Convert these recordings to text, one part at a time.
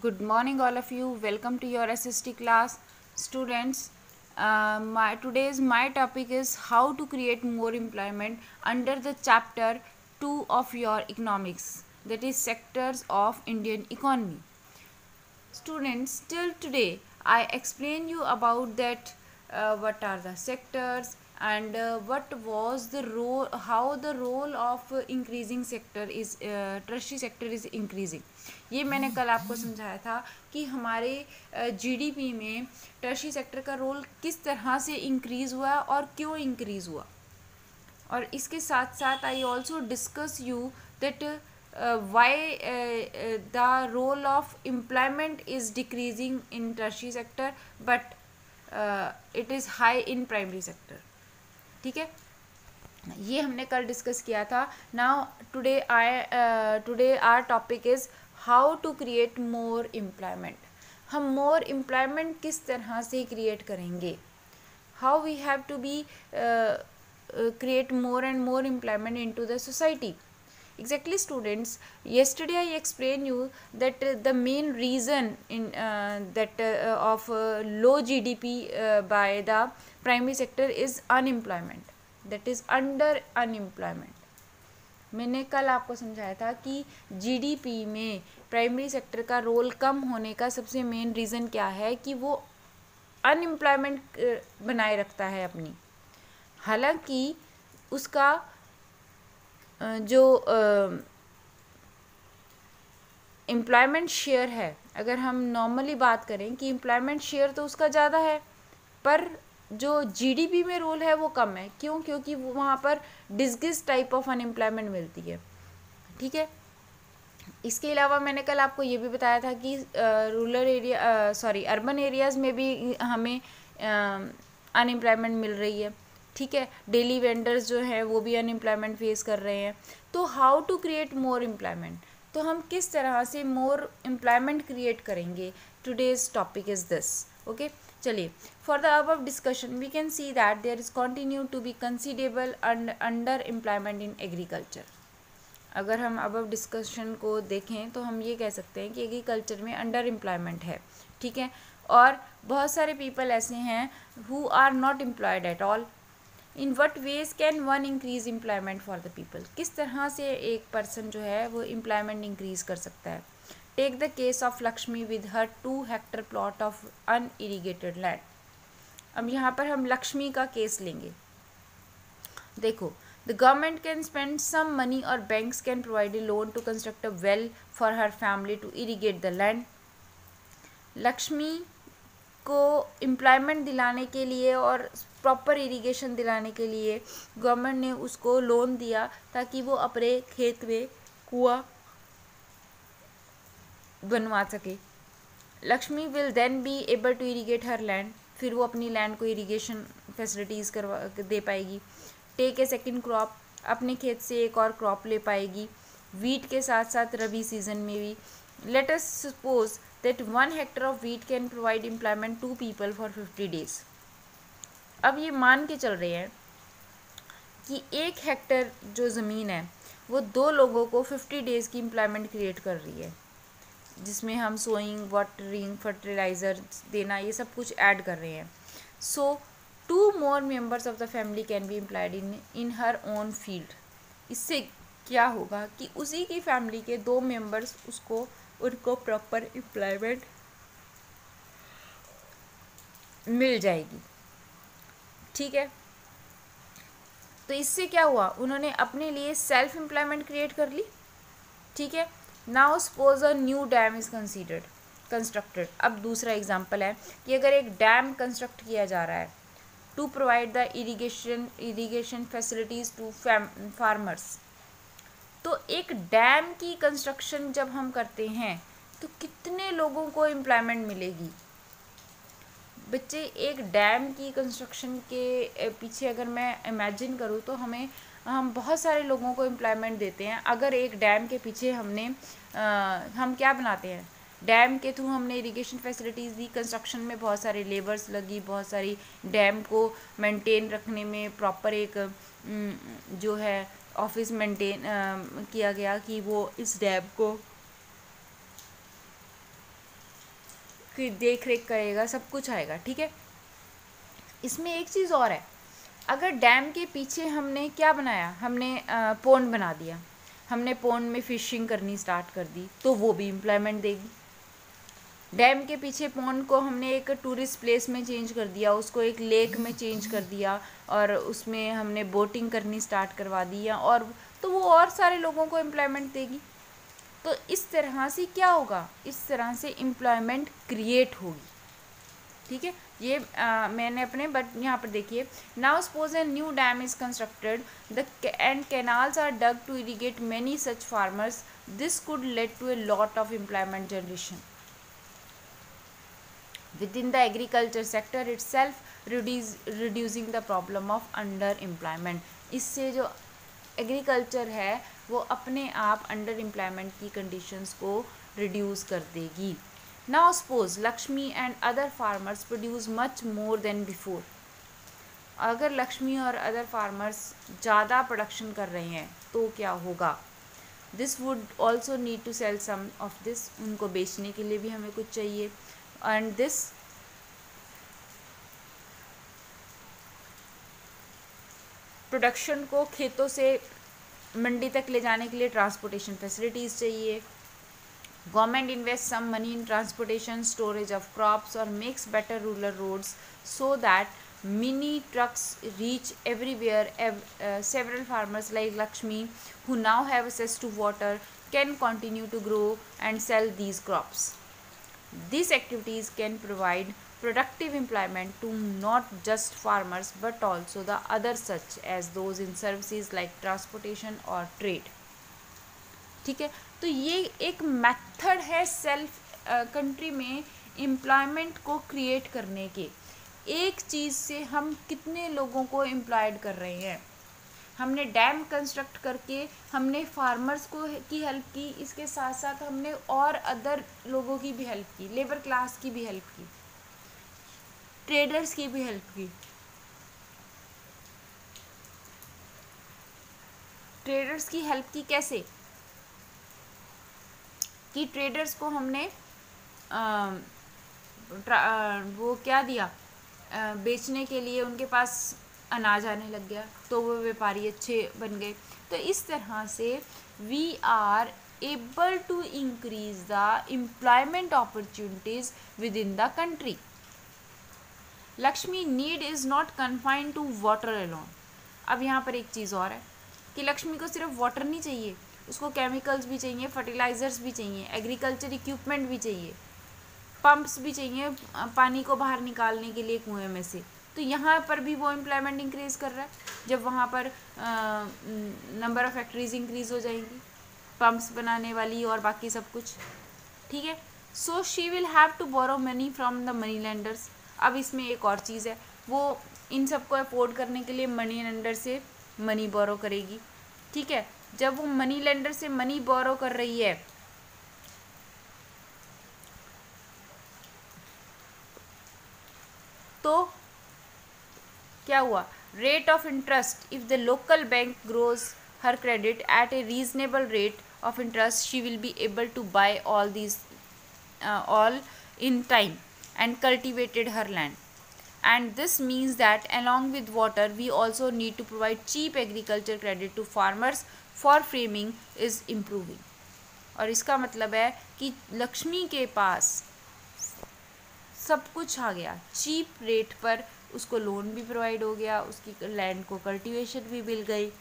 Good morning, all of you. Welcome to your SST class, students. My topic is how to create more employment under the chapter 2 of your economics, that is sectors of Indian economy. Students, till today I explain you about that what are the sectors and what was the role, how the role of increasing sector is tertiary sector is increasing. ये मैंने कल आपको समझाया था कि हमारे GDP में tertiary sector का रोल किस तरह से इंक्रीज़ हुआ और क्यों इंक्रीज़ हुआ. और इसके साथ साथ I also discuss you that why the role of employment is decreasing in tertiary sector but it is high in primary sector. ठीक है, ये हमने कल डिस्कस किया था. Now today our topic is how to create more employment. हम more employment किस तरह से क्रिएट करेंगे, how we have to be create more and more employment into the society. Exactly, students, yesterday I explained you that the main reason in of low GDP by the primary sector is unemployment, that is under unemployment. मैंने कल आपको समझाया था कि GDP में primary sector का role कम होने का सबसे मेन रीज़न क्या है कि वो अनएम्प्लॉयमेंट बनाए रखता है अपनी. हालांकि उसका जो एम्प्लॉयमेंट शेयर है, अगर हम नॉर्मली बात करें कि एम्प्लॉयमेंट शेयर तो उसका ज़्यादा है, पर जो जीडीपी में रोल है वो कम है. क्यों? क्योंकि वहाँ पर डिस्गिस टाइप ऑफ अनएम्प्लॉयमेंट मिलती है. ठीक है, इसके अलावा मैंने कल आपको ये भी बताया था कि अर्बन एरियाज़ में भी हमें अनएम्प्लॉयमेंट मिल रही है. ठीक है, डेली वेंडर्स जो हैं वो भी अनएम्प्लॉयमेंट फेस कर रहे हैं. तो how to create more employment, तो हम किस तरह से मोर एम्प्लॉयमेंट क्रिएट करेंगे, today's topic is this. Okay, चलिए, for the above discussion we can see that there is continue to be considerable under employment in agriculture. अगर हम above discussion को देखें तो हम ये कह सकते हैं कि एग्रीकल्चर में अंडर एम्प्लॉयमेंट है. ठीक है, और बहुत सारे पीपल ऐसे हैं who are not employed at all. In what ways can one increase employment for the people, किस तरह से एक पर्सन जो है वो एम्प्लॉयमेंट इंक्रीज कर सकता है. Take the case of Lakshmi with her 2 hectare plot of unirrigated land. अब यहाँ पर हम लक्ष्मी का केस लेंगे. देखो, the government can spend some money or banks can provide a loan to construct a well for her family to irrigate the land. Lakshmi को employment दिलाने के लिए और प्रॉपर इरिगेशन दिलाने के लिए गवर्नमेंट ने उसको लोन दिया ताकि वो अपने खेत में कुआं बनवा सके. Lakshmi will then be able to irrigate her land, फिर वो अपनी लैंड को इरीगेशन फैसिलिटीज़ करवा दे पाएगी. टेक ए सेकेंड क्रॉप, अपने खेत से एक और क्रॉप ले पाएगी, वीट के साथ साथ रबी सीजन में भी. Let us suppose that 1 Hector of wheat can provide employment 2 people for 50 days. अब ये मान के चल रहे हैं कि 1 हेक्टर जो ज़मीन है वो 2 लोगों को 50 डेज़ की एम्प्लॉयमेंट क्रिएट कर रही है, जिसमें हम सोइंग, वाटरिंग, फर्टिलाइज़र देना, ये सब कुछ ऐड कर रहे हैं. सो 2 more members of the family can be employed in her own field. इससे क्या होगा कि उसी की फैमिली के 2 मेंबर्स उनको प्रॉपर एम्प्लॉयमेंट मिल जाएगी. ठीक है, तो इससे क्या हुआ, उन्होंने अपने लिए सेल्फ एम्प्लॉयमेंट क्रिएट कर ली. ठीक है, now suppose a new dam is constructed. अब दूसरा एग्जांपल है कि अगर एक डैम कंस्ट्रक्ट किया जा रहा है to provide the irrigation facilities to farmers. तो एक डैम की कंस्ट्रक्शन जब हम करते हैं तो कितने लोगों को एम्प्लॉयमेंट मिलेगी. बच्चे, एक डैम की कंस्ट्रक्शन के पीछे अगर मैं इमेजिन करूँ तो हम बहुत सारे लोगों को एम्प्लॉयमेंट देते हैं. अगर एक डैम के पीछे हम क्या बनाते हैं, डैम के थ्रू हमने इरिगेशन फैसिलिटीज़ दी, कंस्ट्रक्शन में बहुत सारे लेबर्स लगी, बहुत सारी डैम को मेंटेन रखने में प्रॉपर एक जो है ऑफिस मेंटेन किया गया कि वो इस डैम को उसकी देख रेख करेगा, सब कुछ आएगा, ठीक है। इसमें एक चीज़ और है, अगर डैम के पीछे हमने क्या बनाया, हमने पोंड बना दिया, हमने पोंड में फिशिंग करनी स्टार्ट कर दी, तो वो भी एम्प्लॉयमेंट देगी। डैम के पीछे पोंड को हमने एक टूरिस्ट प्लेस में चेंज कर दिया, उसको एक लेक में चेंज कर दिया, और उसमें हमने बोटिंग करनी स्टार्ट करवा दी, और तो वो और सारे लोगों को एम्प्लॉयमेंट देगी। तो इस तरह से क्या होगा, इस तरह से एम्प्लॉयमेंट क्रिएट होगी, ठीक है। ये मैंने अपने, बट यहाँ पर देखिए, now suppose a new dam is constructed and canals are dug to irrigate many such farmers, this could lead to a lot of employment generation within the agriculture sector itself, reducing the problem of underemployment. इससे जो agriculture है वो अपने आप under employment की conditions को reduce कर देगी। Now suppose Lakshmi and other farmers produce much more than before. अगर लक्ष्मी और अदर फार्मर्स ज़्यादा प्रोडक्शन कर रहे हैं तो क्या होगा, this would also need to sell some of this, उनको बेचने के लिए भी हमें कुछ चाहिए, एंड दिस प्रोडक्शन को खेतों से मंडी तक ले जाने के लिए ट्रांसपोर्टेशन फैसिलिटीज़ चाहिए। Government invest some money in transportation, storage of crops और makes better rural roads so that mini trucks reach everywhere. Several farmers like Lakshmi who now have access to water can continue to grow and sell these crops. These activities can provide productive employment to not just farmers but also the others such as those in services like transportation or trade. ठीक है, तो ये एक method है self country में employment को create करने के। एक चीज़ से हम कितने लोगों को एम्प्लॉयड कर रहे हैं, हमने डैम कंस्ट्रक्ट करके हमने फार्मर्स को की हेल्प की, इसके साथ साथ हमने और अदर लोगों की भी हेल्प की, लेबर क्लास की भी हेल्प की, ट्रेडर्स की भी हेल्प की। ट्रेडर्स की हेल्प की कैसे, कि ट्रेडर्स को हमने वो क्या दिया, बेचने के लिए उनके पास अनाज आने लग गया, तो वो व्यापारी अच्छे बन गए। तो इस तरह से we are able to increase the employment opportunities within the country. Lakshmi need is not confined to water alone. अब यहाँ पर एक चीज़ और है कि लक्ष्मी को सिर्फ वाटर नहीं चाहिए, उसको केमिकल्स भी चाहिए, फर्टिलाइज़र्स भी चाहिए, एग्रीकल्चर इक्विपमेंट भी चाहिए, पंप्स भी चाहिए पानी को बाहर निकालने के लिए कुएं में से। तो यहाँ पर भी वो एम्प्लॉयमेंट इंक्रीज़ कर रहा है, जब वहाँ पर नंबर ऑफ़ फैक्ट्रीज इंक्रीज़ हो जाएंगी, पंप्स बनाने वाली और बाकी सब कुछ, ठीक है। So she will have to borrow money from the money lenders. अब इसमें एक और चीज़ है, वो इन सबको अफोर्ड करने के लिए मनी लेंडर से मनी बोरो करेगी, ठीक है। जब वो मनी लेंडर से मनी बोरो कर रही है तो क्या हुआ, rate of interest, if the local bank grows her credit at a reasonable rate of interest, she will be able to buy all these all in time and cultivated her land. And this means that along with water we also need to provide cheap agriculture credit to farmers for farming is improving. और इसका मतलब है कि लक्ष्मी के पास सब कुछ आ गया, cheap rate पर उसको लोन भी प्रोवाइड हो गया, उसकी लैंड को कल्टीवेशन भी मिल गई,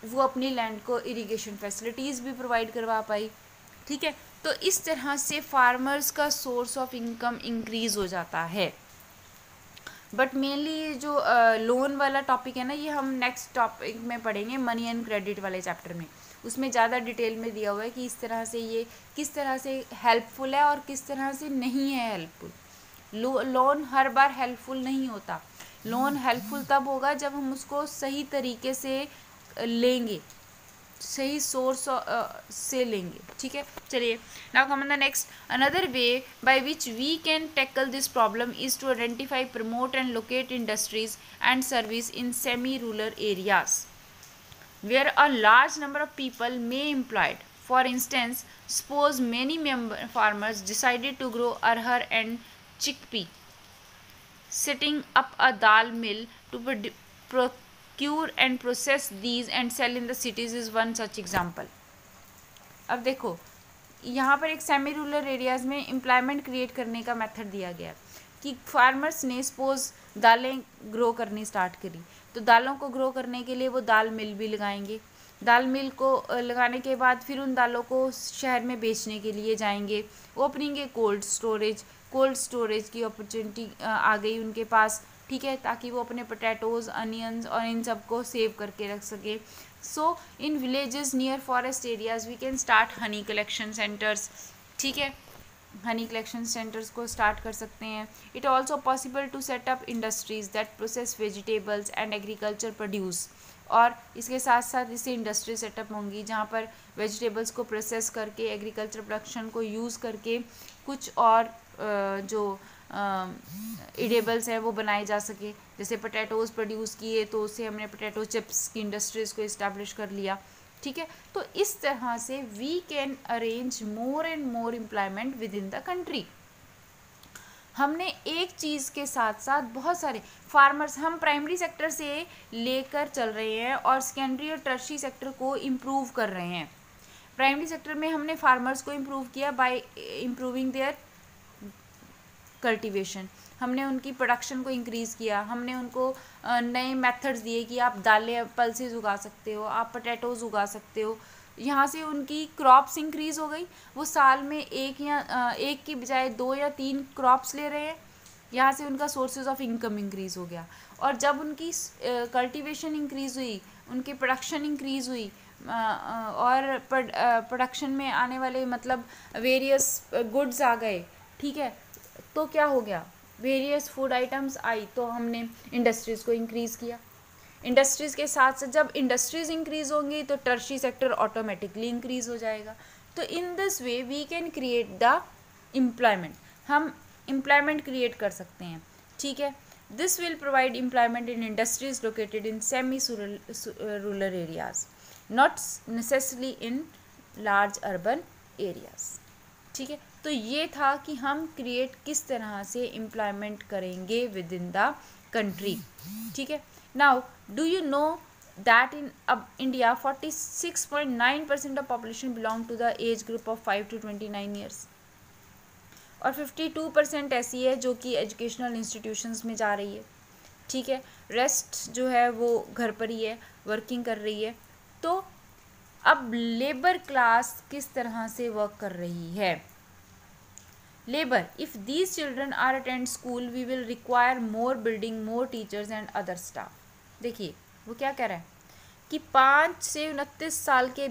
वो अपनी लैंड को इरिगेशन फैसिलिटीज़ भी प्रोवाइड करवा पाई, ठीक है। तो इस तरह से फार्मर्स का सोर्स ऑफ इनकम इंक्रीज़ हो जाता है। बट मेनली जो लोन वाला टॉपिक है ना, ये हम नेक्स्ट टॉपिक में पढ़ेंगे, मनी एंड क्रेडिट वाले चैप्टर में। उसमें ज़्यादा डिटेल में दिया हुआ है कि इस तरह से ये किस तरह से हेल्पफुल है और किस तरह से नहीं है हेल्पफुल। लोन हर बार हेल्पफुल नहीं होता, लोन हेल्पफुल तब होगा जब हम उसको सही तरीके से लेंगे, सही सोर्स से लेंगे, ठीक है। चलिए now come on the next, another way by which we can tackle this problem is to identify, promote and locate industries and service in semi rural areas where a large number of people may employed. For instance, suppose many farmers decided to grow arhar and chickpea, setting up a dal mill to procure and process these and sell in the cities is one such example. अब देखो यहाँ पर एक semi rural areas में employment create करने का method दिया गया है कि फार्मर्स ने सपोज दालें ग्रो करनी स्टार्ट करी, तो दालों को ग्रो करने के लिए वो दाल मिल भी लगाएंगे। दाल मिल को लगाने के बाद फिर उन दालों को शहर में बेचने के लिए जाएंगे, ओपनिंग ए कोल्ड स्टोरेज की अपॉर्चुनिटी आ गई उनके पास, ठीक है, ताकि वो अपने पोटैटोज़, अनियंस और इन सब को सेव करके रख सके। So in villages near forest areas we can start honey collection centres, ठीक है, हनी कलेक्शन सेंटर्स को स्टार्ट कर सकते हैं। It also possible to set up industries that process vegetables and agriculture produce, और इसके साथ साथ इससे इंडस्ट्री सेटअप होंगी जहाँ पर वेजिटेबल्स को प्रोसेस करके एग्रीकल्चर प्रोडक्शन को यूज़ करके कुछ और जो इडेबल्स हैं वो बनाए जा सके। जैसे पोटैटोज़ प्रोड्यूस किए तो उससे हमने पोटैटो चिप्स की इंडस्ट्रीज़ को इस्टेब्लिश कर लिया, ठीक है। तो इस तरह से we can arrange more and more employment within the country. हमने एक चीज़ के साथ साथ बहुत सारे फार्मर्स, हम प्राइमरी सेक्टर से लेकर चल रहे हैं और सेकेंडरी और टर्शियरी सेक्टर को इम्प्रूव कर रहे हैं। प्राइमरी सेक्टर में हमने फार्मर्स को इम्प्रूव किया बाय इम्प्रूविंग देयर कल्टीवेशन, हमने उनकी प्रोडक्शन को इंक्रीज़ किया, हमने उनको नए मेथड्स दिए कि आप दालें पल्सेस उगा सकते हो, आप पोटैटोज़ उगा सकते हो। यहाँ से उनकी क्रॉप्स इंक्रीज़ हो गई, वो साल में एक की बजाय 2 या 3 क्रॉप्स ले रहे हैं। यहाँ से उनका सोर्सेज ऑफ इनकम इंक्रीज़ हो गया, और जब उनकी कल्टीवेशन इंक्रीज़ हुई, उनकी प्रोडक्शन इंक्रीज़ हुई, और प्रोडक्शन में आने वाले मतलब वेरियस गुड्स आ गए, ठीक है, तो क्या हो गया, वेरियस फूड आइटम्स आई, तो हमने इंडस्ट्रीज़ को इंक्रीज़ किया। इंडस्ट्रीज़ के साथ साथ जब इंडस्ट्रीज़ इंक्रीज़ होंगी तो टर्शियरी सेक्टर ऑटोमेटिकली इंक्रीज़ हो जाएगा। तो in this way we can create the employment, हम एम्प्लॉयमेंट क्रिएट कर सकते हैं, ठीक है। This will provide employment in industries located in semi rural areas, not necessarily in large urban areas, ठीक है। तो ये था कि हम क्रिएट किस तरह से एम्प्लॉयमेंट करेंगे विद इन द कंट्री, ठीक है। Now do you know that in India 46.9% of population belong to the age group of 5 to 29 years, और 52% ऐसी है जो कि एजुकेशनल इंस्टीट्यूशंस में जा रही है, ठीक है। रेस्ट जो है वो घर पर ही है, वर्किंग कर रही है। तो अब लेबर क्लास किस तरह से वर्क कर रही है। Labour, if these children are attend school we will require more building, more teachers and other staff. देखिए वो क्या कह रहा है कि 5 से 29 साल के